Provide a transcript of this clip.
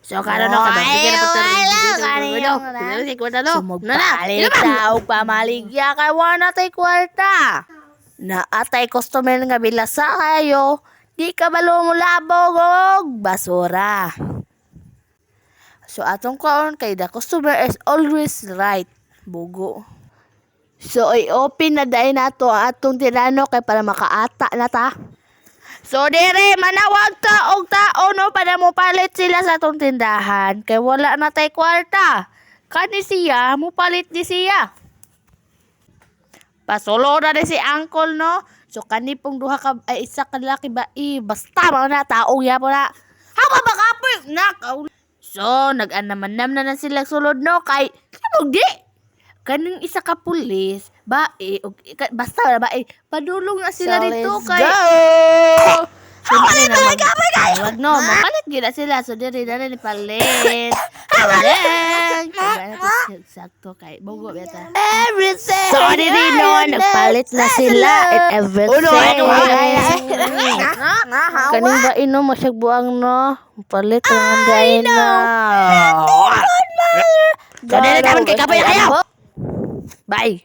So karon no kada sige na pagtaro. Sumugpalit ta og pamaligya kay wala tay kwarta. Na atay customer nga bilasa kayo, di ka balo mo labog og basura. So atong kaon kay the customer is always right. Bugo. So i-open na dai nato ang atong tirano kay para makaata na ta. So dire manawag ka og tao no para mo palit sila sa atong tindahan kay wala na tay kwarta. Kani siya mo palit di siya. Pasolo na di si uncle no. So kani pong duha ka ay isa ka lalaki ba basta mga na tao ya po na. Haba ba kapoy nak. So nag-anamanam na sila sulod no kay di. Kaning isa ka pulis bae og basta bae padulong na sila So, dito let's kay go! Siyempre na wag no, mapalit gila sila. So, diri na rin ipalit. Palit. Sakto kay Bogo beta. Everything! So, diri no, nagpalit na sila and everything. Kaning ba ino masyagbuang no? Palit lang dahil na. So, diri naman kay Kapoy kayo. Bye.